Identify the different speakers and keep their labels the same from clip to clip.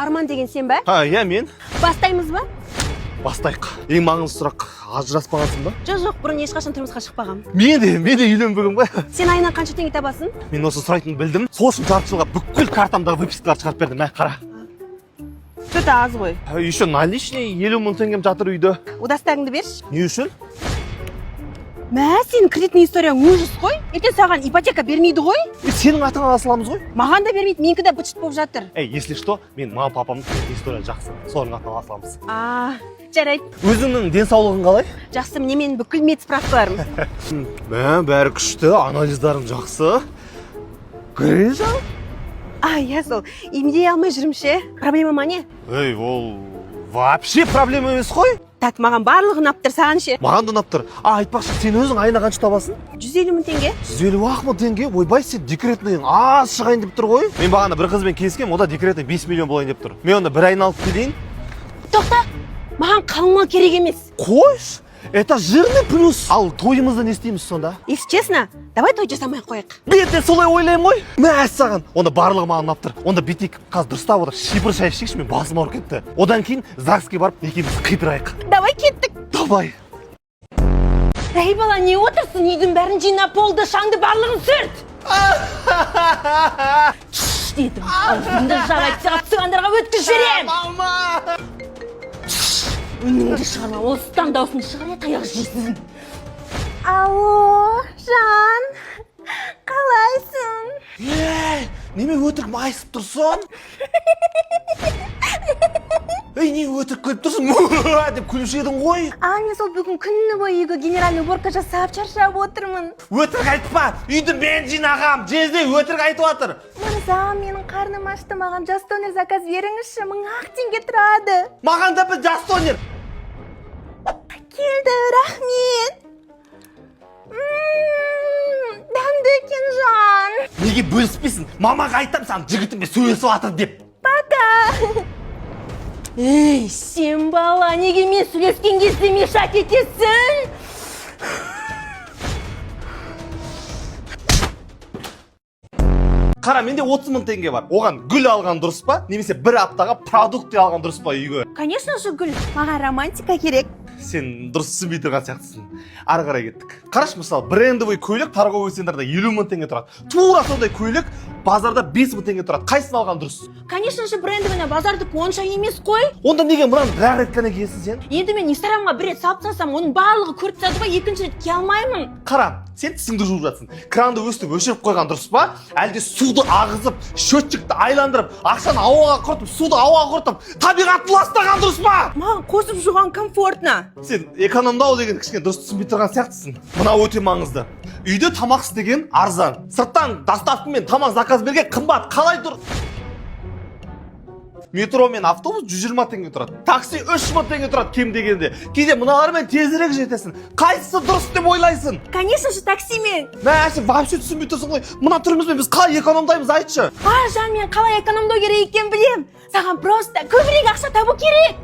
Speaker 1: Арман деген сен ба?
Speaker 2: Иә, мен.
Speaker 1: Бастаймыз ба?
Speaker 2: Бастайық. Ең маңызды сұрақ, ажыраспағансың ба?
Speaker 1: Жоқ, бұрын ешқашан тұрмысқа шықпағам.
Speaker 2: Мен де үйленбегім ғой.
Speaker 1: Сен айына қанша теңге табасың?
Speaker 2: Мен осы сұрайтынын білдім. Сол үшін жарты жылға бүкіл картамдағы выпискалар шығарып бердім. Қара.
Speaker 1: Что-то аз ғой.
Speaker 2: Еще наличный 50 мың теңгем жатыр үйде.
Speaker 1: Удастарыңды берші.
Speaker 2: Не үшін?
Speaker 1: Мә, сенің кредитный историяң ужас қой. Ертең саған ипотека бермейді ғой.
Speaker 2: Сенің атыңа асыламыз ғой.
Speaker 1: Маған да бермейді, менікі де быт-шыт болып жатыр.
Speaker 2: Если что, мен мама папамның кредитный история жақсы. Соның атына асыламыз.
Speaker 1: Жарайды.
Speaker 2: Өзіңнің денсаулығың қалай?
Speaker 1: Жақсы, міне менің бүкіл медсправкаларым.
Speaker 2: Бәрі күшті, анализдарым жақсы. Грижа?
Speaker 1: Иә, сол. Емдей алмай жүрмін ше. Проблема ма не?
Speaker 2: Ол вообще проблема емес қой.
Speaker 1: Так, маған барлығы ұнап тұр, саған ше.
Speaker 2: Маған да ұнап тұр. Айтпақшы, сен өзің айына қанша табасың?
Speaker 1: 150 мың теңге.
Speaker 2: 150 мың теңге? Ойбай, сен декретныйың аз шығайын деп тұр ғой. Мен бағана бір қызбен келіскем, ода декретный 5 миллион болайын деп тұр. Мен онда бір айналып келейін.
Speaker 1: Тоқта, маған қалың мал керек емес.
Speaker 2: Қойш, это жирный плюс. Ал тойымызды не істейміз сонда?
Speaker 1: Если честно, давай той жасамай қояйық.
Speaker 2: Мен де солай ойлаймын ғой. Мәссаған. Онда барлығы маған ұнап тұр. Онда бүйтейік, қазір дұрыстап отыр. Шипыр шай ішейікші, мен басым ауырып кетті. Одан кейін ЗАГСке барып екеуміз қидырайық.
Speaker 1: Давай кеттік.
Speaker 2: Давай.
Speaker 1: Ей бала, не отырсың? Үйдің бәрін жинап болды, шаңды барлығын сүрт. Дедім, аузымды жалайтса атсығандарға өткіз жіберем. Үніңді шығарма, осыдан даусын шығар, таяқ жейсің. Алло, Жан, қалайсың?
Speaker 2: Неме өтірік майысып тұрсың? Не өтірік күліп тұрсың? Деп күлуші едің ғой.
Speaker 1: Мен сол бүгін күні бойы үйге генеральный уборка жасап шаршап отырмын.
Speaker 2: Өтірік айтпа, үйді мен жинағам, жезде өтірік айтып отыр.
Speaker 1: Мырза, менің қарным ашты, маған жас тонер заказ беріңізші, 1000 теңге тұрады.
Speaker 2: Маған да бір жас тонер.
Speaker 1: Келді, рахмет. Дәмді екен, Жан.
Speaker 2: Неге бөліспейсің? Мамаға айтам саған жігітіме сөйлесіп атыр деп.
Speaker 1: Пока. Ей, сен бала, неге мен сөйлескен кезде мешать етесің?
Speaker 2: Қара, менде 30 мың теңге бар. Оған гүл алған дұрыс па? Немесе бір аптаға продукты алған дұрыс па үйге?
Speaker 1: Конечно же, гүл. Маған романтика керек.
Speaker 2: Сен дұрыс түсінбей тұрған сияқтысың. Ары қарай кеттік. Қараш, мысалы, брендовый көйлек торговый центрда 50 мың теңге тұрады. Тура сондай көйлек базарда 5 мың теңге тұрады. Қайсысын алған дұрыс?
Speaker 1: Конечно же, брендовый базардық онша емес қой.
Speaker 2: Онда неге мынаны бір рет қана киесің сен?
Speaker 1: Енді мен Инстаграмға бір рет салып тастасам, оның барлығы көріп тұрады ғой, екінші рет кие алмаймын.
Speaker 2: Қара, сен тісіңді жуып жатсың. Кранды өстіп өшіріп қойған дұрыс па? Әлде суды ағызып, счетчикті айландырып, ақшаны ауаға құртып, суды ауаға құртып, табиғатты ластаған дұрыс па?
Speaker 1: Маған қосып жуған комфортно.
Speaker 2: Сен экономдау деген кішкене дұрыс түсінбей тұрған сияқтысың. Мына өте маңызды. Үйде тамақ істеген арзан. Сырттан доставкамен тамақ заказ берген қымбат. Қалай тұр? Метро мен автобус 120 теңге тұрады. Такси 3 мың теңге тұрады кем дегенде. Кейде мыналармен тезірек жетесің. Қайсысы дұрыс деп ойлайсың?
Speaker 1: Конечно же, таксимен.
Speaker 2: Сен вообще түсінбей тұрсың ғой. Мына түрімізбен біз қалай экономдаймыз, айтшы.
Speaker 1: Жан, мен қалай экономдау керек екенін білем. Саған просто көбірек ақша табу керек.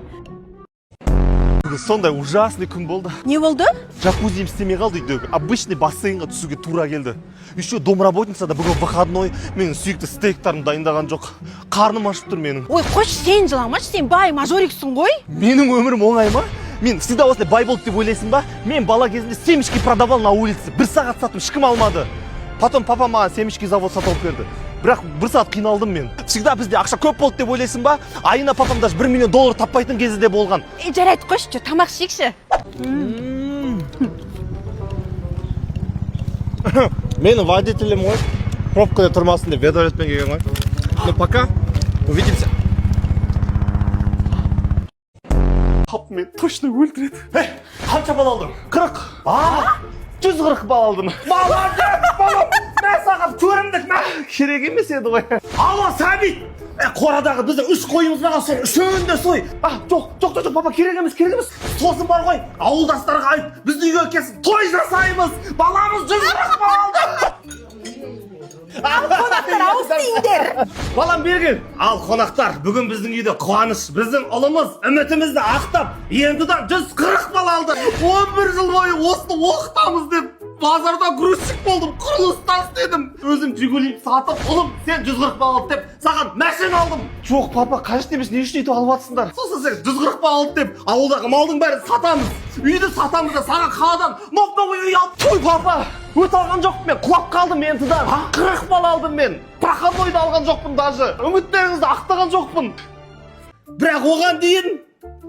Speaker 2: Сондай ужасный күн болды.
Speaker 1: Не болды?
Speaker 2: Джакузиім істемей қалды үйдегі. Обычный бассейнға түсуге тура келді. Еще домработница да бүгін выходной. Менің сүйікті стейктарым дайындаған жоқ. Қарным ашып тұр менің.
Speaker 1: Ой, қойшы, сен жыламашы, сен бай мажориксің ғой.
Speaker 2: Менің өмірім оңай ма? Мен всегда осылай бай болып деп ойлайсың ба? Мен бала кезінде семечки продавал на улице. 1 сағат саттым, ешкім алмады. Потом папа маған семечки завод сатып берді. Бірақ 1 сағат қиналдым мен. Всегда бізде ақша көп болды деп ойлайсың ба? Айына папам даже 1 миллион доллар таппайтын кезі де болған.
Speaker 1: Жарайды, қойшы, тамақ ішейікші.
Speaker 2: Менің водителем ғой. Пробкада тұрмасын деп вертолетпен келген ғой. Ну пока. Увидимся. Пап мен точно өлтіреді. Қанша бал алдың? 40. 140 бал алдым. Балам, мен саған көрімдік керек емес еді ғой. Алло, Сәбит! Қорадағы бізде 3 қойымыз бар, сол үшеуін де сой. Жоқ, папа, керек емес. Сосын бар ғой, ауылдастарға айт, бізді үйге келсін, той жасаймыз. Баламыз 140 бал алды.
Speaker 1: Ал қонақтар, ауыстыңдер.
Speaker 2: Балам берген. Ал қонақтар, бүгін біздің үйде қуаныш, біздің ұлымыз үмітімізді ақтап, ендідан 140 бал алды. 11 жыл бойы осыны оқытамыз деп базарда грузчик болдым, құрылыстан істедім. Өзім Жигулиді сатып, ұлым, сен 140 балл алып деп, саған машина алдым. Жоқ, папа, қажет емес, не үшін өйтіп алып жатсыңдар? Сосын сен 140 балл алып деп, ауылдағы малдың бәрін сатамыз. Үйді сатамыз да саған қаладан ноп-новый үй алып. Той, папа, өте алған жоқпын мен, құлап қалдым ентідан. 40 балл алдым мен. Проходойды алған жоқпын даже. Үміттеріңізді ақтаған жоқпын. Бірақ оған дейін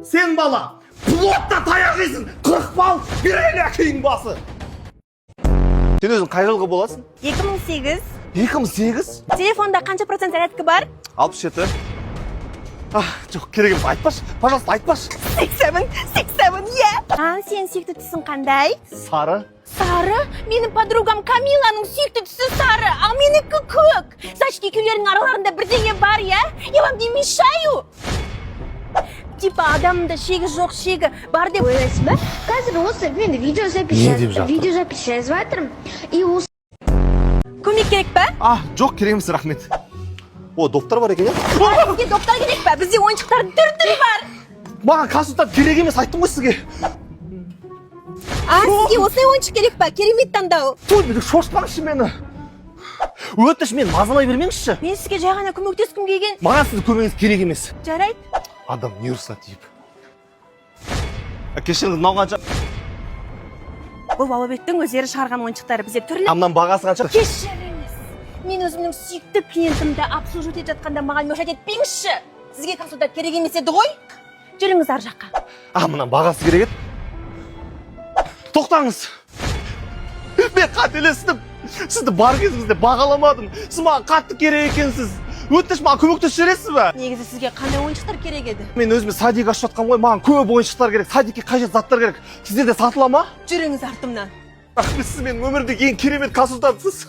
Speaker 2: сен бала плотта таяқ жейсің. 40 балл берейлі кейін басы. Сен өзің қай жылғы боласың?
Speaker 1: 2008.
Speaker 2: 2008?
Speaker 1: Телефонда қанша процент зарядка бар?
Speaker 2: 67. Жоқ, керек емес, айтпашы. Пожалуйста, айтпашы.
Speaker 1: 87, yeah. Сен сүйікті түсің қандай?
Speaker 2: Сары.
Speaker 1: Сары? Менің подругам Камиланың сүйікті түсі сары, а менікі көк. Значит, екеулерінің араларында бірдеңе бар, я? Я вам не мешаю? Типа адамда шегі жоқ, шегі бар деп ойлайсың ба?
Speaker 3: Қазір осы мен
Speaker 2: Не деп жатыр?
Speaker 3: видеозапись жазып жатырмын. И осы
Speaker 1: Көмек керек па?
Speaker 2: Жоқ, керек емес, рахмет. О, доптар бар екен,
Speaker 1: Бізге доптар керек па? Бізде ойыншықтар түр-түрі бар.
Speaker 2: Маған консультант керек емес, айттым ғой сізге.
Speaker 1: Сізге осындай ойыншық керек па? Керемет таңдау.
Speaker 2: Той, шошпаңызшы мені. Өтініш, мен мазалай бермеңізші.
Speaker 1: Мен сізге жай ғана көмектескім келген.
Speaker 2: Маған сіздің көмегіңіз керек емес.
Speaker 1: Жарайды.
Speaker 2: Адам не ұрса тиіп. Кешіріңіз, мынау қанша?
Speaker 1: Бұл Бабабектің өздері шығарған ойыншықтары бізде түрлі.
Speaker 2: Мынаның бағасы қанша?
Speaker 1: Кешіріңіз. Мен өзімнің сүйікті клиентімді обслуживать етіп жатқанда маған мөшат етпеңізші. Сізге консультант керек емес еді ғой? Жүріңіз ар жаққа.
Speaker 2: Мынаның бағасы керек еді. Тоқтаңыз. Мен қателестім. Сізді бар кезіңізде бағаламадым. Сіз маған қатты керек екенсіз. Өтініш, маған көмектесіп жібересіз бе?
Speaker 1: Негізі сізге қандай ойыншықтар керек еді?
Speaker 2: Мен өзіме садик ашып жатқан ғой, маған көп ойыншықтар керек, садикке қажет заттар керек. Сіздерде сатыла ма?
Speaker 1: Жүріңіз артымнан.
Speaker 2: Рахмет, сіз менің өмірімдегі ең керемет консультантсыз.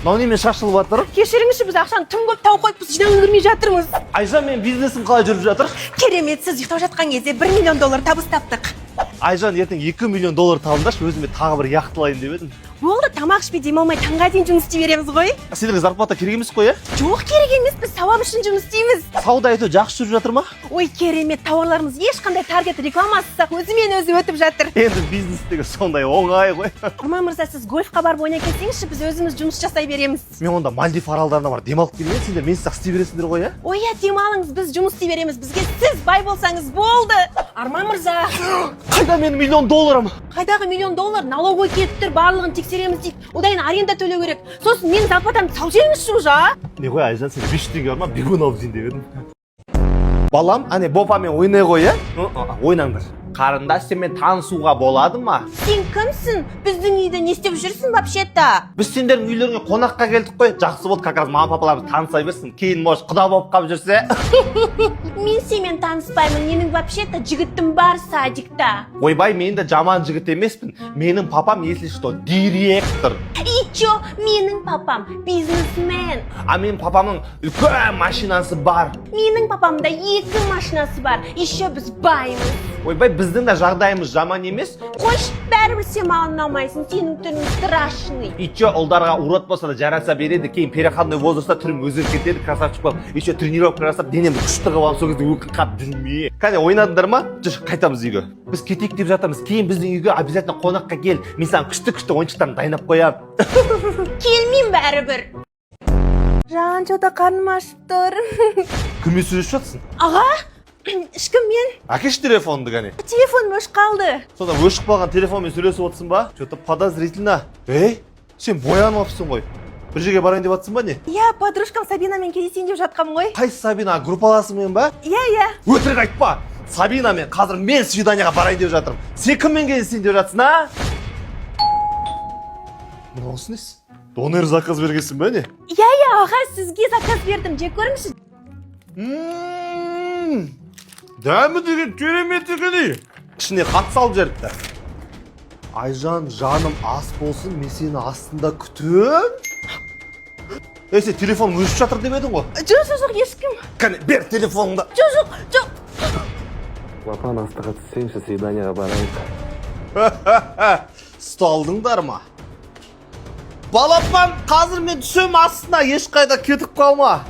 Speaker 2: Мынау немен шашылып жатыр?
Speaker 1: Кешіріңізші, біз ақшаны тым көп тауып қойып, біз жинап үлгермей жатырмыз.
Speaker 2: Айжан, мен бизнесім қалай жүріп жатыр?
Speaker 1: Керемет, сіз ұйықтап жатқан кезде $1 миллион табыс таптық.
Speaker 2: Айжан, ертең $2 миллион табындашы, өзіме тағы бір яқтылайын деп едім.
Speaker 1: Болды, тамақ ішпей демалмай таңға дейін жұмыс істей береміз ғой.
Speaker 2: Сендерге зарплата керек емес қой,
Speaker 1: Жоқ, керек емес, біз сауап үшін жұмыс істейміз.
Speaker 2: Сауда ету жақсы жүріп жатыр ма?
Speaker 1: Ой, керемет, тауарларымыз ешқандай таргет рекламасызсақ өзімен өзі өтіп жатыр.
Speaker 2: Енді бизнестегі сондай оңай ғой.
Speaker 1: Арман мырза, сіз гольфқа барып ойнай келсеңізші, біз өзіміз жұмыс жасай береміз.
Speaker 2: Мен онда Мальдив аралдарына бар демалып келген, сендер мен сияқты істей бересіңдер ғой,
Speaker 1: Ой, демалыңыз, біз жұмыс істей береміз. Бізге сіз бай болсаңыз болды. Арман мырза.
Speaker 2: Қайда менің $1 миллион?
Speaker 1: Қайдағы $1 миллион? Налоговый келіп тұр, барлығын тексереміз дейді. Одан аренда төлеу керек. Сосын мен зарплатамды салып жіберіңізші уже,
Speaker 2: Не ғой, Айжан, сен 500 теңге бар ма? Бегун алып жейін деп едім. Балам, әне бопамен ойнай ғой, ойнаңдар. Қарындас, сенімен танысуға болады ма?
Speaker 1: Сен кімсің? Біздің үйде не істеп жүрсің вообще-то?
Speaker 2: Біз сендердің үйлеріңе қонаққа келдік қой. Жақсы болды, как раз мама папаларымыз таныса берсін. Кейін может құда болып қалып жүрсе.
Speaker 1: Мен сенімен таныспаймын. Менің вообще-то жігітім бар садикта.
Speaker 2: Ойбай, мен де жаман жігіт емеспін. Менің папам, если что, директор.
Speaker 1: И чё? Менің папам бизнесмен.
Speaker 2: А менің папамның үлкен машинасы бар.
Speaker 1: Менің папамда 2 машинасы бар. Еще біз баймыз.
Speaker 2: Ойбай, біздің де жағдайымыз жаман емес.
Speaker 1: Қош, бәрібір сен маған ұнамайсың. Сенің түрің страшный.
Speaker 2: Ичо ұлдарға урод болса да жараса береді, кейін переходной возрастта түрім өзгеріп кетеді, красавчик болып. Еще тренировка жасап, денемді күшті қылып алып, сол кезде өкініп қалып жүрмей. Кәне, ойнадыңдар ма? Жүр, қайтамыз үйге. Біз кетейік деп жатырмыз. Кейін біздің үйге обязательно қонаққа кел. Мен саған күшті ойыншықтарын дайындап қоямын.
Speaker 1: Келмеймін бәрібір. Ранчода қарным ашып тұр.
Speaker 2: Кіммен сөйлесіп жатсың?
Speaker 1: Аға, ешкім мен.
Speaker 2: Әкеш телефонды кәне.
Speaker 1: Телефоным өшіп қалды.
Speaker 2: Сонда өшіп қалған телефонмен сөйлесіп отырсың ба? Что-то подозрительно. Сен боянып ғой. Бір жерге барайын деп жатсың ба не?
Speaker 1: Иә, подружкам Сабинамен кездесейін деп жатқам ғой.
Speaker 2: Қайсы Сабина, группаласымен ба?
Speaker 1: Иә.
Speaker 2: Өтірік айтпа. Сабинамен қазір мен свиданияға барайын деп жатырмын. Сен кіммен кездесейін деп жатсың, а? Мынау осы несі? Донор заказ бергенсің ба не?
Speaker 1: Иә, аға, сізге заказ бердім. Жек көріңізші.
Speaker 2: Дәмі деген керемет екен. Ішіне хат салып жіберіпті. Айжан, жаным, ас болсын, мен сені астында күтем. Сен телефон өшіп жатыр деп едің ғой?
Speaker 1: Жоқ, ешкім.
Speaker 2: Кәне, бер телефоныңды.
Speaker 1: Жоқ.
Speaker 4: Лапан астыға түссеңші, свиданияға барайық.
Speaker 2: Сталдыңдар ма? Балапан, қазір мен түсем астына, ешқайда кетіп қалма.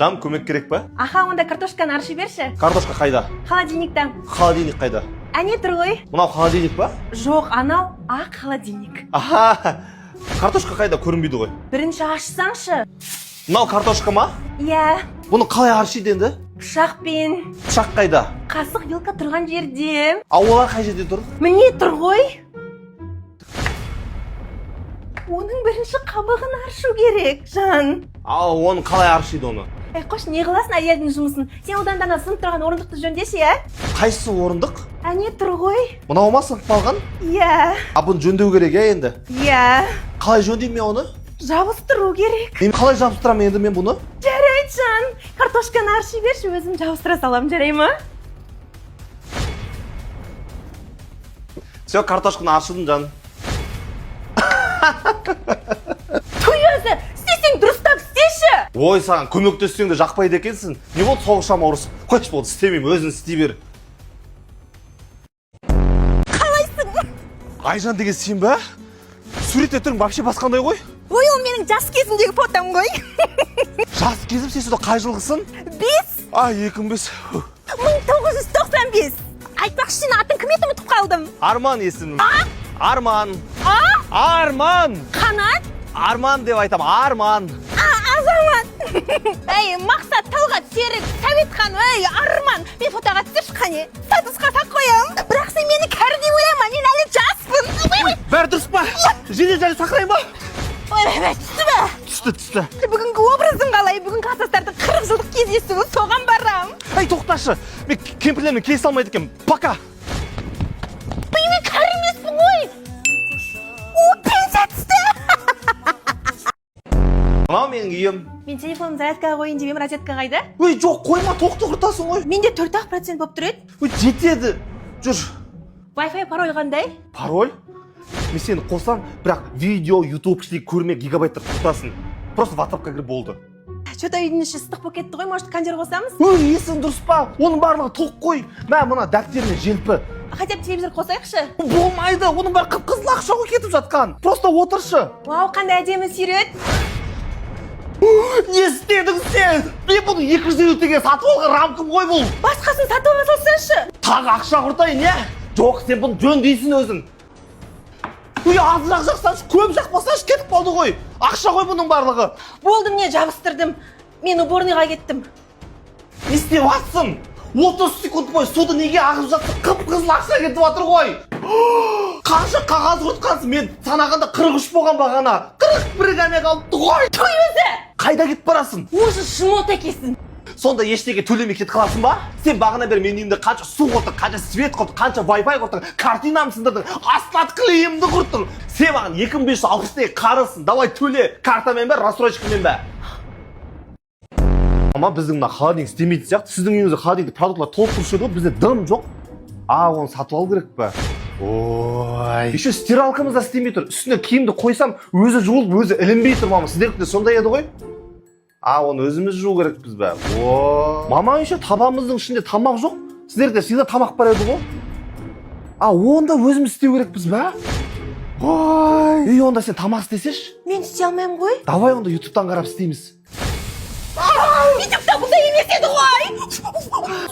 Speaker 2: Жан, көмек керек па?
Speaker 1: Аха, онда картошканы арши берші.
Speaker 2: Картошка қайда?
Speaker 1: Холодильниктен.
Speaker 2: Холодильник қайда?
Speaker 1: әне тұр ғой.
Speaker 2: Мынау холодильник па?
Speaker 1: Жоқ, анау ақ холодильник.
Speaker 2: Аха, картошка қайда көрінбейді ғой.
Speaker 1: Бірінші ашсаңшы.
Speaker 2: Мынау картошка ма?
Speaker 1: Иә,
Speaker 2: Бұны қалай аршиды енді?
Speaker 1: пышақпен.
Speaker 2: Пышақ қайда?
Speaker 1: Қасық вилка тұрған жерде.
Speaker 2: А олар қай жерде тұр?
Speaker 1: Міне тұр ғой. Оның бірінші қабығын аршу керек, жан.
Speaker 2: А оны қалай аршиды оны?
Speaker 1: Қош, не қыласың әйелдің жұмысын? Сен одан ана сынып тұрған орындықты жөндеші, иә?
Speaker 2: Қайсысы орындық?
Speaker 1: Әне тұр ғой.
Speaker 2: Мынау ма сынып қалған?
Speaker 1: Иә,
Speaker 2: А бұны жөндеу керек иә енді?
Speaker 1: иә.
Speaker 2: Қалай жөндеймін мен оны?
Speaker 1: Жабыстыру керек.
Speaker 2: Мен қалай жабыстырамын енді мен бұны?
Speaker 1: Жарайды, жан. Картошканы арши берші, өзім жабыстыра салам, жарай ма?
Speaker 2: Все, картошканы аршыдым жан.
Speaker 1: Той өзі, істесең дұрыстап істеші.
Speaker 2: Ой, саған көмектессең де жақпайды екенсің. Не болды соғышама ұрысып? Қойшы болды, істемеймін, өзің істей бер.
Speaker 1: Қалайсың?
Speaker 2: Айжан деген сен ба? Суретте тұрың вообще басқандай ғой?
Speaker 1: Ой, ол менің жас кезімдегі фотом ғой.
Speaker 2: Жас кезім сен сонда қай жылғысың?
Speaker 1: 5.
Speaker 2: 2005.
Speaker 1: 1995. Айтпақшы, сен атын кім еді ұмытып қалдым.
Speaker 2: Арман есімім. Арман.
Speaker 1: А?
Speaker 2: Арман.
Speaker 1: Қанат?
Speaker 2: Арман деп айтам, Арман.
Speaker 1: Азамат. Ей, Мақсат, Талғат, Серік, Сәбетхан, ей, Арман. Мен фотоға түсірші қане. Статусқа тақ қоям. Бірақ сен мені кәрі деп ойлама, мен әлі жаспын.
Speaker 2: Бәрі дұрыс па? Жедел сақырайын ба?
Speaker 1: Ой, түсті бе?
Speaker 2: Түсті.
Speaker 1: Бүгінгі образың қалай? Бүгінгі кластастардың 40 жылдық кездесуі, соған барам.
Speaker 2: Ай, тоқташы. Мен кемпірлермен келісе алмайды екен. Пока.
Speaker 1: Мен кәрі емеспін ғой. О, пенсия түсті.
Speaker 2: Мынау менің үйім.
Speaker 1: Мен телефонымды зарядкаға қойын деп едім, розетка қайда?
Speaker 2: Ой, жоқ, қойма, тоқты құртасың ғой.
Speaker 1: Менде 4% болып тұр еді.
Speaker 2: Ой, жетеді. Жүр.
Speaker 1: Wi-Fi пароль қандай?
Speaker 2: Пароль? Мен сені қосам, бірақ видео, YouTube кішілік көрме гигабайттар құртасың. Просто WhatsAppқа кіріп болды.
Speaker 1: Что-то үйдің іші ыстық болып кетті ғой, может кондер қосамыз?
Speaker 2: Ой, есің дұрыс па? Оның барлығы тоқ қой. Мына дәптеріне желпі.
Speaker 1: Хотя бы телевизор қосайықшы.
Speaker 2: Болмайды, оның бәрі қып-қызыл ақша ғой кетіп жатқан. Просто отыршы.
Speaker 1: Вау, қандай әдемі сурет.
Speaker 2: Не істедің сен? Мен бұны 250 теңге сатып алған рамкам ғой бұл.
Speaker 1: Басқасын сатып ала салсаңшы.
Speaker 2: Тағы ақша құртайын, не? Жоқ, сен бұны жөндейсің өзің. Ой, азырақ жақсаншы, көп жақпасаншы кетіп қалды ғой. Ақша ғой бұның барлығы.
Speaker 1: Болды, міне жабыстырдым. Мен уборныйға кеттім.
Speaker 2: Не істеп жатсың? 30 секунд бойы суды неге ағып жатсың? Қып-қызыл ақша кетіп жатыр ғой. Қанша қағаз құртқансың? Мен санағанда 43 болған бағана. 41 ғана қалыпты ғой.
Speaker 1: Той өзі!
Speaker 2: Қайда кетіп барасың?
Speaker 1: Өзі шмот екесің.
Speaker 2: Сонда ештеңе төлемей кетіп қаласың ба? Сен бағана бері менің үйімде қанша су құрттың, қанша свет құрттың, қанша Wi-Fi құрттың, картинамды сындырдың, асфальт клеемді құрттың. Сен маған 2560 теңге қарызсың. Давай төле. Картамен бе, рассрочкамен бе? Ама біздің мына холодильник істемейді сияқты. Сіздің үйіңізде холодильникте продуктлар толып тұрушы еді ғой, бізде дым жоқ. Оны сатып алу керек па? Ой. Еще стиралкамыз да істемей тұр. Үстіне киімді қойсам, өзі жуылып, өзі ілінбей тұр, мама. Сіздерде сондай еді ғой? Оны өзіміз жуу керекпіз бе? Мама еще табамыздың ішінде тамақ жоқ. Сіздерде всегда тамақ бар еді ғой? Онда өзіміз істеу керекпіз бе? Ой. Онда сен тамақ істесеш?
Speaker 1: Мен істей алмаймын ғой.
Speaker 2: Давай онда ютубтан қарап істейміз.
Speaker 1: Ютубта бұндай емес еді ғой.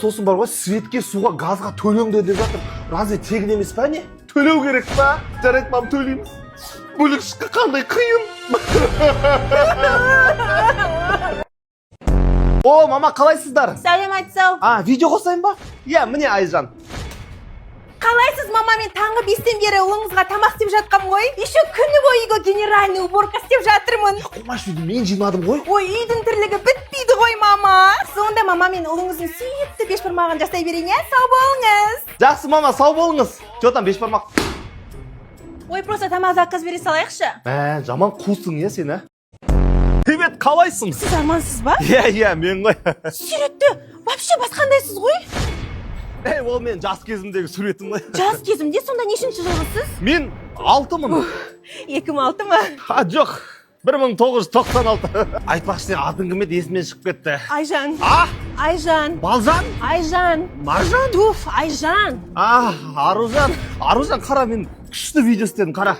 Speaker 2: Сосын бар ғой, светке, суға, газға төлеңді деп жатыр. Разве тегін емес па не? Төлеу керек па? Жарайды, мам, төлейміз. Бөлік шыққа қандай қиын. О, мама, қалайсыздар?
Speaker 1: Сәлем айтсау.
Speaker 2: Видео қосайын ба? Иә, міне Айжан.
Speaker 1: Қалайсыз, мама, мен таңғы 5-тен бері ұлыңызға тамақ істеп жатқам ғой. Еще күні бойы үйге генеральный уборка істеп жатырмын.
Speaker 2: Қоймашы үйді мен жинадым ғой.
Speaker 1: Ой, үйдің тірлігі бітпейді ғой, мама. Сонда мама мен ұлыңыздың сүйікті бешбармағын жасай берейін, ә? Сау болыңыз.
Speaker 2: Жақсы, мама, сау болыңыз. Жотан бешбармақ.
Speaker 1: Ой, просто тамақ заказ бере салайықшы.
Speaker 2: Жаман қусың, е сен, ә? Привет, қалайсың?
Speaker 1: Сіз армансыз ба?
Speaker 2: Иә, мен ғой.
Speaker 1: Суретті вообще басқандайсыз ғой.
Speaker 2: Ол мен жас кезімдегі суретім ғой.
Speaker 1: Жас кезімде, сонда нешінші жылғысыз?
Speaker 2: Мен 6-мын.
Speaker 1: 2006 ма?
Speaker 2: Жоқ, 1996. Айтпақшы, сен атың кім еді, есімнен шығып кетті.
Speaker 1: Айжан. Айжан.
Speaker 2: Балжан?
Speaker 1: Айжан.
Speaker 2: Маржан?
Speaker 1: Туф, Айжан.
Speaker 2: Аружан. Аружан, қара, мен күшті видео істедім, қара.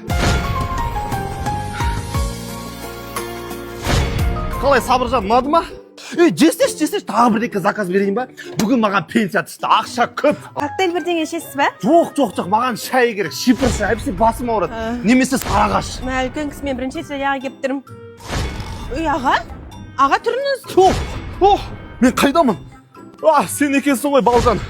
Speaker 2: Қалай, Сабыржан, ұнады ма? жесеш, тағы бірдеке заказ берейін ба? Бүгін маған пенсия түсті, ақша көп.
Speaker 1: Коктейль бірдеңе ішесіз ба?
Speaker 2: Жоқ, маған шай керек, шипыр шай, әпсе басым ауырады. Немесе сарағаш.
Speaker 1: Мә үлкен кісімен бірінші селяға кеп тұрмын. Аға? Аға тұрыңыз.
Speaker 2: Мен қайдамын? Сен екенсің ғой, балжан.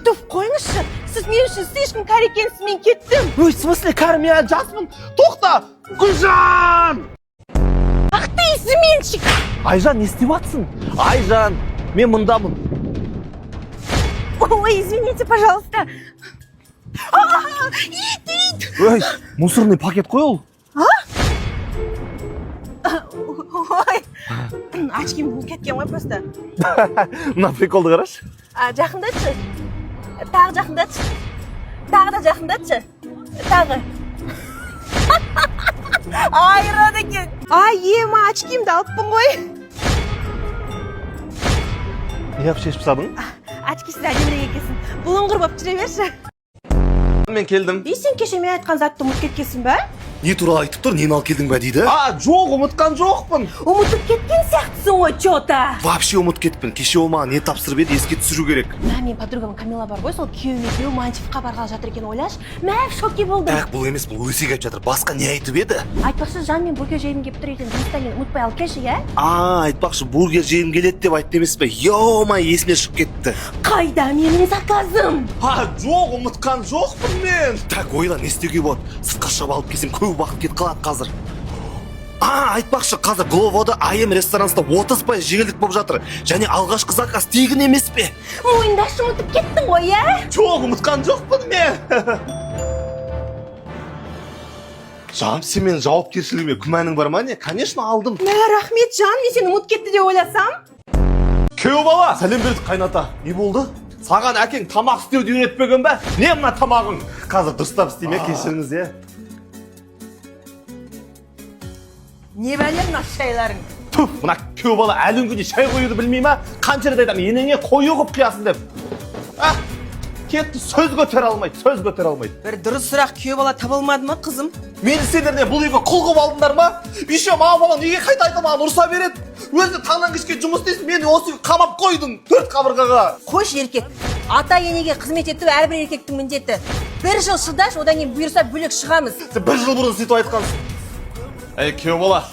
Speaker 1: Туф, қойыңызшы. Сіз мен үшін слишком кәрі екенсіз, мен кеттім.
Speaker 2: В смысле, кәрі, мен жасмын. Тоқта, Гүлжан!
Speaker 1: Ах ты, изменщик!
Speaker 2: Айжан, не істеп жатсың? Айжан, мен мұндамын.
Speaker 1: Ой, извините, пожалуйста. Ит!
Speaker 2: Ой, мусорный пакет қой ол.
Speaker 1: Ой, очким болып кеткен ғой просто.
Speaker 2: Мына приколды қарашы.
Speaker 1: Жақындатшы. Тағы жақындатшы. Тағы да жақындатшы. Тағы. Айран екен. Ема, очкимді алыппын ғой.
Speaker 2: Не алып шешіп тастадың?
Speaker 1: Очкисіз әдемірек екенсің. Бұлыңғыр болып жүре берші.
Speaker 2: Мен келдім.
Speaker 1: Сен кеше мен айтқан затты ұмытып кеткенсің ба?
Speaker 2: Не туралы айтып тұр, нені алып келдің ба дейді? Жоқ, ұмытқан жоқпын.
Speaker 1: Ұмытып кеткен сияқтысың ғой, чё-то.
Speaker 2: Вообще ұмытып кетіппін. Кеше ол маған не тапсырып еді, еске түсіру керек.
Speaker 1: Менің подругам Камила бар ғой, сол күйеуі Мантифқа барғалы жатыр екен, ойлаш. Мен шокке болдым.
Speaker 2: Так, бұл емес, бұл өсек айтып жатыр. Басқа не айтып еді?
Speaker 1: Айтпақшы, жан мен бургер жегім келіп тұр екен, жұмыстан кейін ұмытпай алып келші, иә?
Speaker 2: Айтпақшы, бургер жегім келеді деп айтты емес пе? Ё-май, есіме шығып кетті.
Speaker 1: Қайда менің заказым?
Speaker 2: Жоқ, ұмытқан жоқпын мен. Так, ойла, не істеуге болады? Сыртқа шығып алып келсем, көп уақыт кетіп қалады қазір. Айтпақшы, қазір Гловода АМ ресторанында 30% жеңілдік болып жатыр. Және алғашқы заказ тегін емес пе?
Speaker 1: Мойындашы, ұмытып кеттің ғой, иә?
Speaker 2: Жоқ, ұмытқан жоқпын мен. Жан, сен мен жауапкершілігіме күмәнің бар ма не? Конечно, алдым.
Speaker 1: Рахмет, жан, мен сені ұмытып кетті деп ойласам.
Speaker 2: Күйеу бала, сәлем берді қайната. Не болды? Саған әкең тамақ істеуді үйретпеген бе? Не мына тамағың? Қазір дұрыстап істейме, кешіріңіз, е?
Speaker 1: Не бәлем мына шайларың?
Speaker 2: Мына күйеу бала әлі күнде шай қоюды білмей ма? Қанша рет айтамын, енеңе қою қып қиясын деп. Кетті, сөз көтер алмайды.
Speaker 1: Бір дұрыс сұрақ күйеу бала табылмады ма, қызым?
Speaker 2: Мені сендер не бұл үйге құл қып алдыңдар ма? Еще маған бала неге қайта маған ұрса береді? Өзі таңнан кешке жұмыс істейсің, мені осы үйге қамап қойдың, 4 қабырғаға.
Speaker 1: Қойшы еркек, ата енеге қызмет ету әрбір еркектің міндеті. 1 жыл шыдаш, одан кейін бұйырса бөлек шығамыз.
Speaker 2: Сен 1 жыл бұрын сөйтіп айтқансың. Күйеу бала,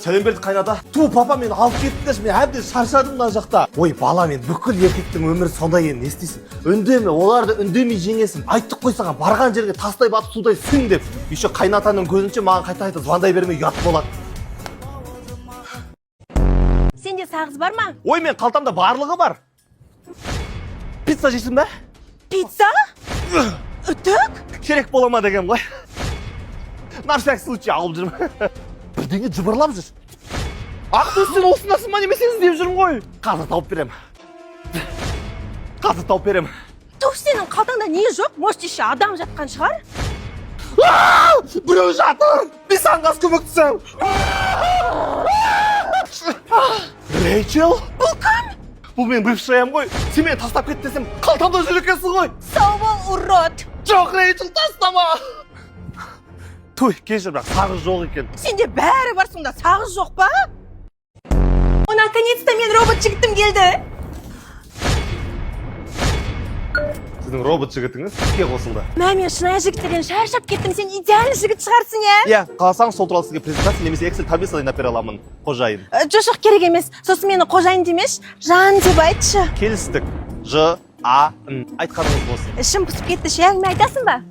Speaker 2: сәлем берді қайната. Папа мені алып кеттіңдерші, мен әбден шаршадым мына жақта. Ой, бала, мен бүкіл еркектің өмірі сондай енді, не істейсің? Үндеме, оларды үндемей жеңесің. Айттық қой саған, барған жерге тастай батып судай сің деп. Еще қайнатаның көзінше маған қайта звондай бермей ұят болады.
Speaker 1: Сенде сағыз бар ма?
Speaker 2: Ой, мен қалтамда барлығы бар. Пицца жейсің бе?
Speaker 1: Пицца? Үтік?
Speaker 2: Керек бола ма деген ғой. На всякий случай алып жүрмін. Бірдеңе жыбырлап жүр. Ақтөс, сен осындасың ма немесе іздеп жүрмін ғой. Қазір тауып берем.
Speaker 1: Туф, сенің қалтаңда не жоқ? Может, еще адам жатқан шығар?
Speaker 2: Біреу жатыр. Мен саған қас көмектесем. Рэйчел?
Speaker 1: Бұл кім?
Speaker 2: Бұл мен бывшаям ғой. Сен мені тастап кет десем, қалтамда жүр екенсің ғой.
Speaker 1: Сау бол, урод.
Speaker 2: Жоқ, Рэйчел, тастама. Той, кешір, бірақ сағыз жоқ екен.
Speaker 1: Сенде бәрі бар, сонда сағыз жоқ па? Наконец-то мен робот жігітім келді.
Speaker 2: Сіздің робот жігітіңіз іске қосылды.
Speaker 1: Мен шынайы жігіттерден шаршап кеттім, сен идеальный жігіт шығарсың, иә?
Speaker 2: Қаласаң сол туралы сізге презентация немесе Excel таблица дайындап бере аламын, қожайын.
Speaker 1: Жоқ, керек емес. Сосын мені қожайын демеш, жан деп айтшы.
Speaker 2: Келістік. Ж-А-Н. Айтқаныңыз болсын.
Speaker 1: Ішім пысып кетті, әңгіме айтасың ба?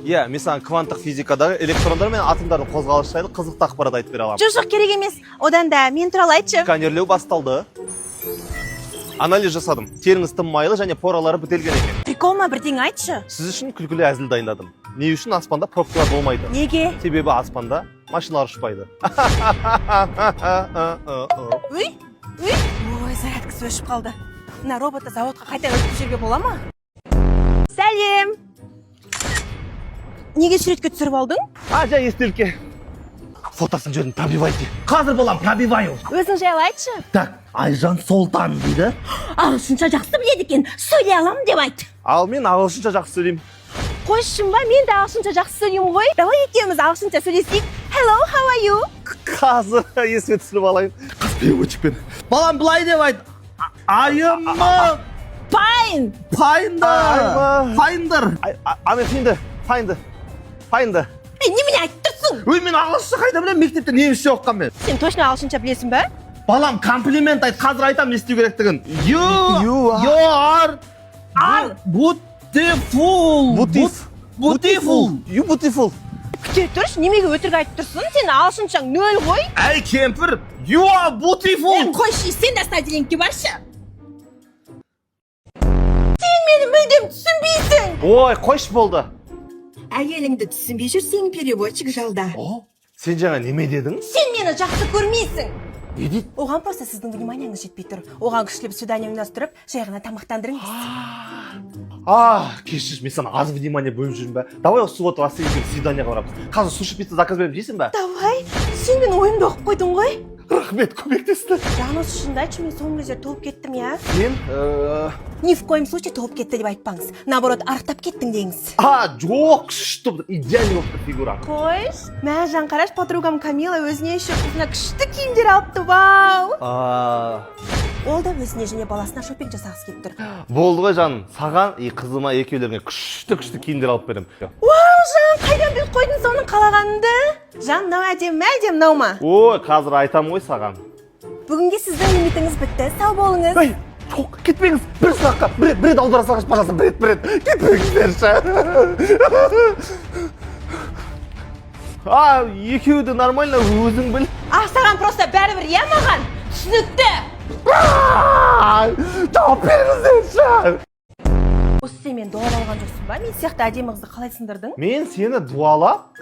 Speaker 2: Мен саған кванттық физикадағы электрондар мен атомдардың қозғалысы жайлы қызықты ақпарат айтып бере аламын.
Speaker 1: Жоқ, керек емес. Одан да мен туралы айтшы.
Speaker 2: Сканерлеу басталды. Анализ жасадым. Теріңіз тым майлы және поралары бітелген екен.
Speaker 1: Прикол ма, бірдеңе айтшы.
Speaker 2: Сіз үшін күлкілі әзіл дайындадым. Не үшін аспанда пробкалар болмайды?
Speaker 1: Неге?
Speaker 2: Себебі аспанда машиналар ұшпайды.
Speaker 1: Ой, зарядкасы өшіп қалды. Мына роботты заводқа қайта өтіп жерге бола ма? Сәлем. Неге суретке түсіріп алдың?
Speaker 2: Жай естелікке. Фотосын жөнін пробивайте. Қазір болам, пробиваю.
Speaker 1: Өзің жайлы айтшы.
Speaker 2: Так, Айжан Солтан дейді.
Speaker 1: Ағылшынша жақсы біледі екен, сөйлей аламын деп айт.
Speaker 2: Ал мен ағылшынша жақсы сөйлеймін.
Speaker 1: Қойшым ба, мен де ағылшынша жақсы сөйлеймін ғой. Давай екеуміз ағылшынша сөйлесейік. Hello, how are you?
Speaker 2: Қазір есіме түсіріп алайын. Қыз переводчикпен. Балам былай деп айт. Айымы
Speaker 1: Пайн!
Speaker 2: Файндер. Аны Файнды.
Speaker 1: Немене айтып тұрсың?
Speaker 2: Өй, мен ағылшынша қайда білем, мектепте немісше оққан мен.
Speaker 1: Сен точно ағылшынша білесің бе?
Speaker 2: Балам, комплимент айт, қазір айтам не істеу керектігін. You are beautiful. You beautiful.
Speaker 1: Күте тұрш, немеге өтірік айтып тұрсың? Сен ағылшыншаң нөл ғой?
Speaker 2: Әй, кемпір, you are beautiful.
Speaker 1: Қойшы, сен де стадиленке баршы. Сен мені мүлдем түсінбейсің.
Speaker 2: Ой, қойш болды.
Speaker 1: Әйеліңді түсінбей жүрсең, переводчик жалда.
Speaker 2: Сен жаңа неме дедің?
Speaker 1: Сен мені жақсы көрмейсің.
Speaker 2: Не дейді?
Speaker 1: Оған просто сіздің вниманияңыз жетпей тұр. Оған күшлеп свидание ұйымдастырып, жай ғана тамақтандырыңыз.
Speaker 2: Кешір, мен саған аз внимание бөліп жүрмін бе? Давай осы суббота воскресенье свиданиеға барамыз. Қазір суши пицца заказ беріп жейсің бе?
Speaker 1: Давай, сен мен ойымды оқып қойдың ғой.
Speaker 2: Рахмет, көмектесті.
Speaker 1: Жаныс шынды айтшы, мен соңғы кезде толып кеттім, я?
Speaker 2: Сен?
Speaker 1: Ни в коем случае толып кетті деп айтпаңыз. Наоборот, арықтап кеттің деңіз.
Speaker 2: Жоқ, күшті, идеальный болып тұр фигура.
Speaker 1: Қойш, мә жан қараш, подругам Камила өзіне еще қызына күшті киімдер алыпты, вау. Ол да өзіне және баласына шопинг жасағысы келіп тұр.
Speaker 2: Болды ғой жаным, саған и қызыма екеулеріңе күшті киімдер алып беремін.
Speaker 1: Вау, жан, қайдан біліп қойдың соның қалағаныңды? Жан, мынау әдемі мынау ма?
Speaker 2: Ой, қазір айтам ғой саған.
Speaker 1: Бүгінге сіздің лимитіңіз бітті, сау болыңыз.
Speaker 2: Ей, жоқ, кетпеңіз, бір сұраққа, бір рет аудара салғаш, пожалуйста, бір рет, кетпеңіздерші. Екеуі нормально, өзің біл.
Speaker 1: Саған просто бәрібір, я маған? Түсінікті.
Speaker 2: Жауап беріңіздерші.
Speaker 1: Осы сен мен дуалап алған жоқсың ба? Мен сияқты әдемі қызды қалай сындырдың?
Speaker 2: Мен сені дуалап?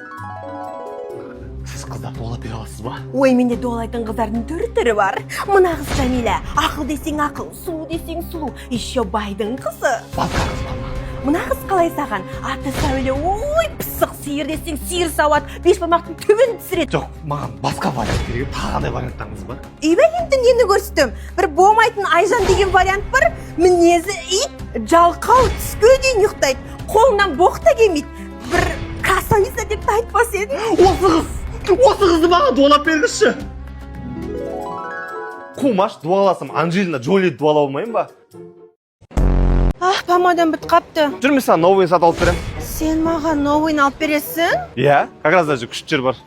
Speaker 2: Сіз қыздар дуалап бере аласыз ба?
Speaker 1: Ой, менде дуалайтын қыздардың түрі бар. Мына қыз Жамиля, ақыл десең ақыл, сұлу десең сұлу, еще байдың қызы.
Speaker 2: Басқа қыз бар ма?
Speaker 1: Мына қыз қалай саған? Аты сәуле, ой, пысық, сиыр десең сиыр сауат, беш бармақтың түбін түсіреді.
Speaker 2: Жоқ, маған басқа вариант керек, тағы қандай варианттарыңыз бар?
Speaker 1: Ибәлемді нені көрсетім? Бір болмайтын Айжан деген вариант бар. Мінезі ит, жалқау, түске дейін ұйықтайды. Қолынан боқ та келмейді. Бір красавица деп те айтпас еді.
Speaker 2: Осы қызды маған дуалап бергізші. Қумаш, дуаласам, Анджелина Джоли дуалап алмайын ба?
Speaker 1: Помадам біт қапты.
Speaker 2: Жүр, мен саған новыйын сатып алып берем.
Speaker 1: Сен маған новыйын алып бересің?
Speaker 2: Иә, как раз даже күшті жер бар.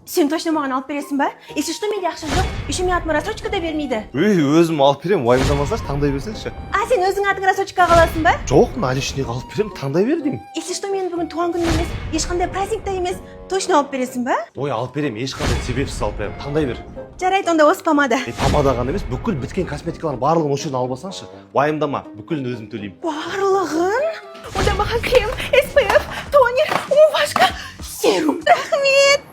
Speaker 1: Сен точно маған алып бересің ба? Если что, менде ақша жоқ. Еще мен атыма рассрочка да бермейді.
Speaker 2: Өзім алып берем, уайымдамасашы, таңдай берсеңші.
Speaker 1: Сен өзің атың рассрочкаға аласың ба?
Speaker 2: Жоқ, наличныйға алып берем, таңдай бер деймін.
Speaker 1: Если что, менің бүгін туған күнім емес, ешқандай праздник та емес. Точно алып бересің ба?
Speaker 2: Ой, алып берем, ешқандай себепсіз алып берем, таңдай бер.
Speaker 1: Жарайды, онда осы помада.
Speaker 2: Помада ғана емес, бүкіл біткен косметикалардың барлығын осы жерден алып алсаңшы. Уайымдама, бүкілін өзім төлеймін.
Speaker 1: Барлығын? Онда маған крем, SPF, тонер, умывашка, серум. Рахмет.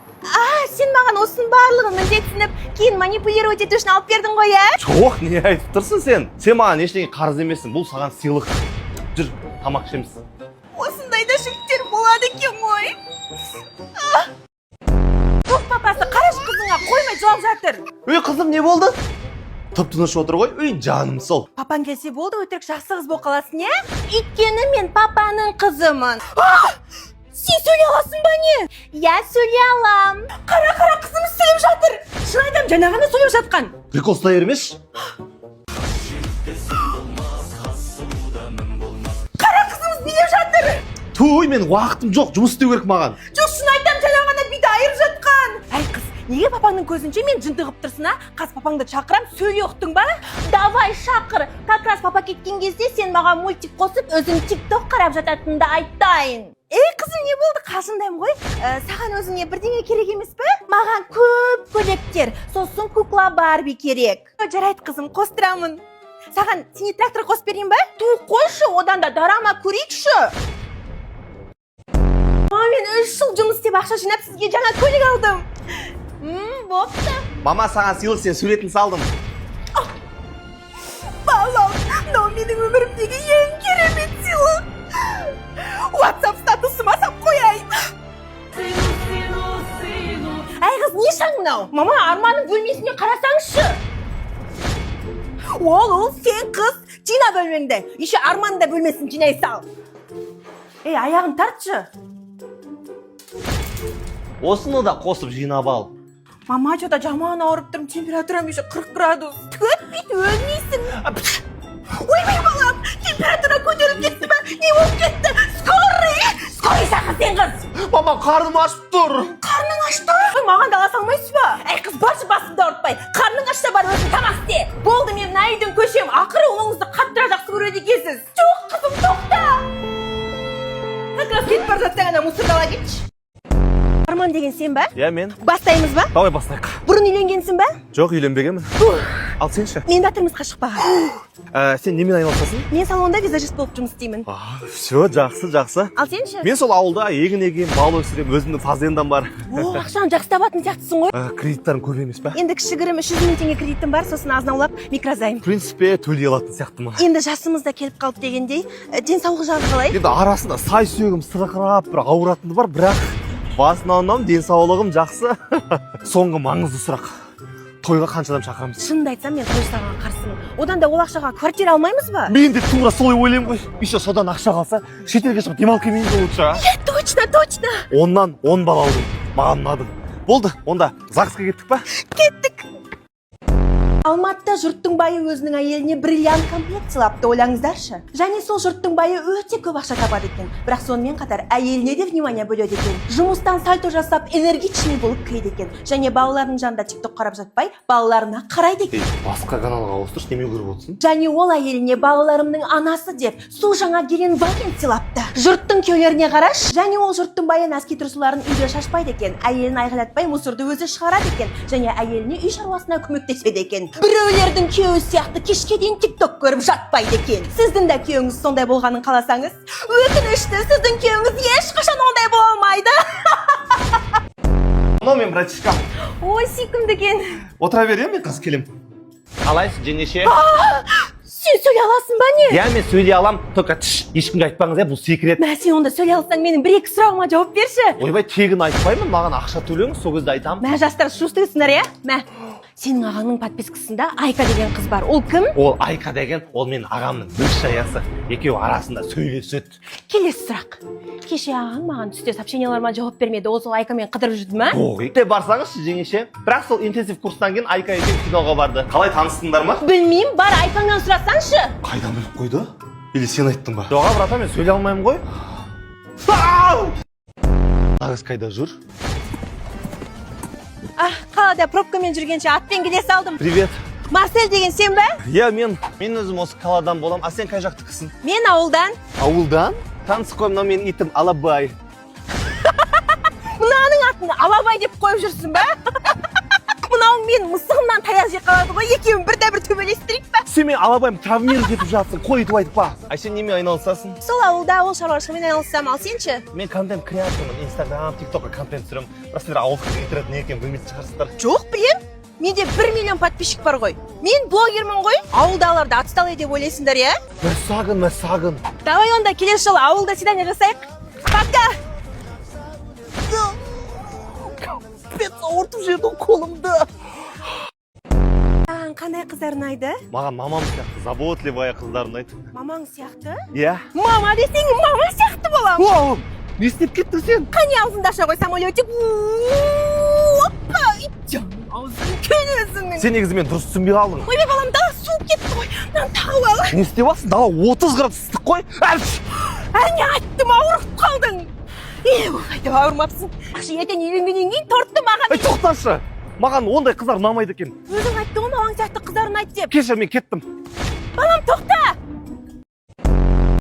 Speaker 1: Сен маған осының барлығын міндетсініп, кейін манипулировать ету үшін алып бердің ғой, ә?
Speaker 2: Жоқ, не айтып тұрсың сен? Сен маған ештеңе қарыз емессің, бұл саған сыйлық. Жүр, тамақ ішеміз.
Speaker 1: Осындай да жігіттер болады екен ғой. Тоқ папасы қараш қызыңа қоймай жылап жатыр.
Speaker 2: Ой, қызым, не болды? Тып-тыныш отыр ғой, ой, жаным сол.
Speaker 1: Папаң келсе болды, өтірік жақсы қыз болып қаласың, не? Өйткені мен папаның қызымын. Сен сөйлей аласың ба не? Я сөйлей алам. Қара қызым сөйлеп жатыр. Шын айтам, жаңағыны сөйлеп жатқан.
Speaker 2: Прикол ұстай бермеш.
Speaker 1: Қара қызымыз билеп жатыр.
Speaker 2: Той, мен уақытым жоқ, жұмыс істеу керек маған.
Speaker 1: Жоқ, шын айтам, жаңағыны биді айырып жатқан. Әй қыз, неге папаңның көзінше мен жынтығып тұрсың, а? Қаз папаңды шақырам, сөйлей ұқтың ба? Давай шақыр. Как раз папа кеткен кезде сен маған мультик қосып, өзің тикток қарап жататынды айтайын. Ей, қызым, не болды? Қасындайым ғой. Саған өзіңе бірдеңе керек емес пе? Маған көп көйлектер, сосын кукла Барби керек. Жарайды, қызым, қостырамын. Саған синий трактор қосып берейін ба? Ту қойшы, одан да дарама көрейікші. Мен 3 жыл жұмыс істеп ақша жинап сізге жаңа көйлек алдым. Бопты.
Speaker 2: Мама, саған сыйлық, сен суретін салдым.
Speaker 1: Балам, мынау менің өмірімдегі ең керемет сыйлық. WhatsApp статусыма сап қояйын. Әй қыз, не шаң мынау? Мама, Арманның бөлмесіне қарасаңшы. Ол сен қыз, жина бөлмеңді. Еще Арманның да бөлмесін жинай сал. Ей, аяғын тартшы.
Speaker 2: Осыны да қосып жинап ал.
Speaker 1: Мама жода жаман ауырып тұрмын, температурам еще 40 градус. Төт өлмейсің. Ойбай балам, температура көтеріліп кетті ма? Не болып кетті? Скорый шақыр сен қыз.
Speaker 2: Мама, қарным ашып тұр.
Speaker 1: Қарның ашты? Маған да ала салмайсыз ба? Әй қыз, баршы басымды ауыртпай. Қарның ашса бар өзің тамақ істе. Болды, мен мына үйден көшем. Ақыры ұлыңызды қаттырақ жақсы көреді екенсіз. Жоқ қызым, тоқта. Как раз кетіп бара жатсаң ана мусорды ала кетші. Арман деген сен ба?
Speaker 2: Иә, мен.
Speaker 1: Бастаймыз ба?
Speaker 2: Давай бастайық.
Speaker 1: Бұрын үйленгенсің ба?
Speaker 2: Жоқ, үйленбегенмін. Ал сен ше?
Speaker 1: Мен да тұрмысқа шықпаған.
Speaker 2: Сен немен айналысасың?
Speaker 1: Мен салонда визажист болып жұмыс істеймін.
Speaker 2: Все, жақсы.
Speaker 1: Ал сен ше?
Speaker 2: Мен сол ауылда егін егем, мал өсірем, өзімнің фазендам бар.
Speaker 1: О, ақшаны жақсы табатын сияқтысың ғой.
Speaker 2: Кредиттарың көп емес па?
Speaker 1: Енді кішігірім 300 мың теңге кредитім бар, сосын азынаулап микрозайм.
Speaker 2: В принципе, төлей алатын сияқты ма?
Speaker 1: Енді жасымыз да келіп қалды дегендей, денсаулық жағы қалай?
Speaker 2: Енді арасында сай сүйегім сырқырап, бір ауыратыны бар, бірақ басынан денсаулығым жақсы. Соңғы маңызды сұрақ. Тойға қаншадан шақырамыз?
Speaker 1: Шынымды айтсам, мен той жасағанға қарсымын. Одан да ол ақшаға квартира алмаймыз ба?
Speaker 2: Мен де тура солай ойлаймын ғой. Еще содан ақша қалса, шетелге шығып демалып келмейміз ғой лучше.
Speaker 1: Точно.
Speaker 2: Оннан 10 бал алдым. Маған ұнады. Болды, онда ЗАГСқа кеттік па?
Speaker 1: Кеттік. Алматыда жұрттың байы өзінің әйеліне бриллиант комплект сыйлапты, ойлаңыздаршы. Және сол жұрттың байы өте көп ақша табады екен. Бірақ сонымен қатар әйеліне де внимание бөледі екен. Жұмыстан сальто жасап, энергичный болып кіреді екен. Және балаларының жанында TikTok қарап жатпай, балаларына қарайды екен.
Speaker 2: Басқа каналға ауыстыршы, неме көріп отырсың?
Speaker 1: Және ол әйеліне балаларымның анасы деп су жаңа келген ваген сыйлапты. Жұрттың күйеулеріне қараш. Және ол жұрттың байы нәски тұрсыларын үйде шашпайды екен. Әйелін айғайлатпай мусорды өзі шығарады екен. Және әйеліне үй шаруасына көмектеседі екен. Біреулердің күйеуі сияқты кешке дейін TikTok көріп жатпайды екен. Сіздің де күйеуіңіз сондай болғанын қаласаңыз, өкінішті, сіздің күйеуіңіз ешқашан ондай бола алмайды.
Speaker 2: Мынау мен братишкам.
Speaker 1: Ой, сүйкімді екен.
Speaker 2: Отыра берем, мен қазір келем. Қалайсыз, жеңеше?
Speaker 1: Сен сөйлей аласың ба не?
Speaker 2: Я, мен сөйлей алам, только ешкімге айтпаңыз, бұл секрет.
Speaker 1: Мә, сен онда сөйлей алсаң, менің бір-екі сұрағыма жауап берші.
Speaker 2: Ойбай, тегін айтпаймын, маған ақша төлеңіз, сол кезде айтамын.
Speaker 1: Мә, жастар шустырсыңдар, иә? Мә, сенің ағаңның подпискасында Айка деген қыз бар. Ол кім?
Speaker 2: Ол Айка деген, ол менің ағамның бір шаясы. Екеуі арасында сөйлеседі.
Speaker 1: Келесі сұрақ. Кеше ағаң маған түсте сообщенияларыма жауап бермеді. Ол сол Айкамен қыдырып жүрді ма?
Speaker 2: Те барсаңызшы, жеңеше. Бірақ сол интенсив курстан кейін Айка екеуі киноға барды. Қалай таныстыңдар ма?
Speaker 1: Білмеймін, бар Айкаңнан сұрасаңшы.
Speaker 2: Қайдан біліп қойды? Или сен айттың ба? Жоға, брата, мен сөйлей алмаймын ғой. Ағыз қайда жүр?
Speaker 1: Қалада пробкамен жүргенше атпен келе салдым.
Speaker 2: Привет.
Speaker 1: Марсель деген сен ба?
Speaker 2: Иә, мен өзім осы қаладан болам. А сен қай жақтыкысың?
Speaker 1: Мен ауылдан.
Speaker 2: Ауылдан? Таныс қой, мынау менің итім Алабай.
Speaker 1: Мынаның атын Алабай деп қойып жүрсің ба? Мынауың мен мысығымнан таяқ жеп қалады ғой, екеуін бірде-бір төбелестірейік па?
Speaker 2: Сен мен Алабайым травмировать етіп жатсың, қой айтып айтып па? Ай, сен немен айналысасың?
Speaker 1: Сол ауылда ауыл шаруашылығымен айналысам, ал сенші?
Speaker 2: Мен контент креатормын, Instagram, TikTokқа контент түсіремін. Бірақ сендер ауылдық интернет не екенін білмейтін шығарсыздар.
Speaker 1: Жоқ, білем. Менде 1 миллион подписчик бар ғой. Мен блогермін ғой. Ауылдағыларды отсталый деп ойлайсыңдар, иә?
Speaker 2: Мәссагын.
Speaker 1: Давай онда келесі жылы ауылда свидание жасайық. Пока. Капец, ауыртып жібердің қолымды. Қандай қыздар ұнайды?
Speaker 2: Маған мамам сияқты заботливая қыздар ұнайды.
Speaker 1: Мамаң сияқты?
Speaker 2: Иә.
Speaker 1: Мама десең, мама сияқты болам.
Speaker 2: Вау! Не істеп кеттің сен?
Speaker 1: Қане аузыңды аша қой, самолетик. Опа, итжан, аузың кел өзіңнің.
Speaker 2: Сен негізі мен дұрыс түсінбей қалдың.
Speaker 1: Ойбай балам, дала суып кетті ғой. Мынаны тағып ал.
Speaker 2: Не істеп алсың? Дала 30 градус ыстық қой.
Speaker 1: Әне айттым, ауырып қалдың. Қайтып ауырмапсың. Ақшы ертең үйленгеннен кейін тортты маған.
Speaker 2: Тоқташы. Маған ондай қыздар ұнамайды екен.
Speaker 1: Өзің айтты ғой, маған сияқты қыздар ұнайды деп.
Speaker 2: Кешір, мен кеттім.
Speaker 1: Балам, тоқта.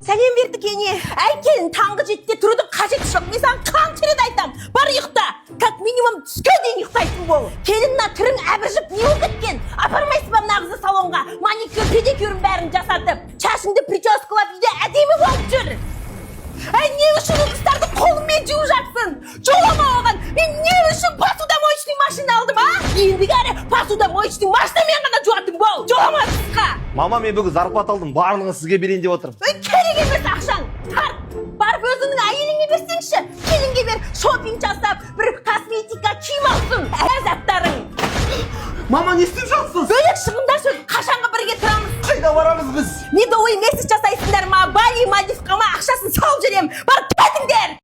Speaker 1: Сәлем бердік ене. Әйкелін таңғы 7-те тұрудың қажеті жоқ. Мен саған қанша рет айтам. Бар ұйықта. Как минимум түске дейін ұйықтайтын бол. Келін мына түрің әбіржіп не болып кеткен? Апармайсыз ба мына қызды салонға? Маникюр, педикюрін бәрін жасатып. Шашыңды прическалап үйде әдемі болып жүр. Әй, не үшін ыдыстарды қолыңмен жуып жатсың? Жолама оған. Мен не үшін посудомоечный машина алдым, а? Ендігі әрі посудомоечный машинамен ғана жуатын бол. Жолама ыдысқа.
Speaker 2: Мама, мен бүгін зарплат алдым. Барлығын сізге берейін деп отырмын.
Speaker 1: Керек емес ақшаң. Тарт. Барып өзіңнің әйеліңе берсеңші. Келінге бер, шопинг жасап, бір косметика киім алсын. Заттарың.
Speaker 2: Мама, не істеп жатсыз?
Speaker 1: Бөлек шығындар сөз. Қашанғы бірге тұрамыз?
Speaker 2: Қайда барамыз біз?
Speaker 1: Медовый месяц жасайсыңдар ма? Бали, Мальдивқа ма ақшасын салып жүрем. Барып кетіңдер.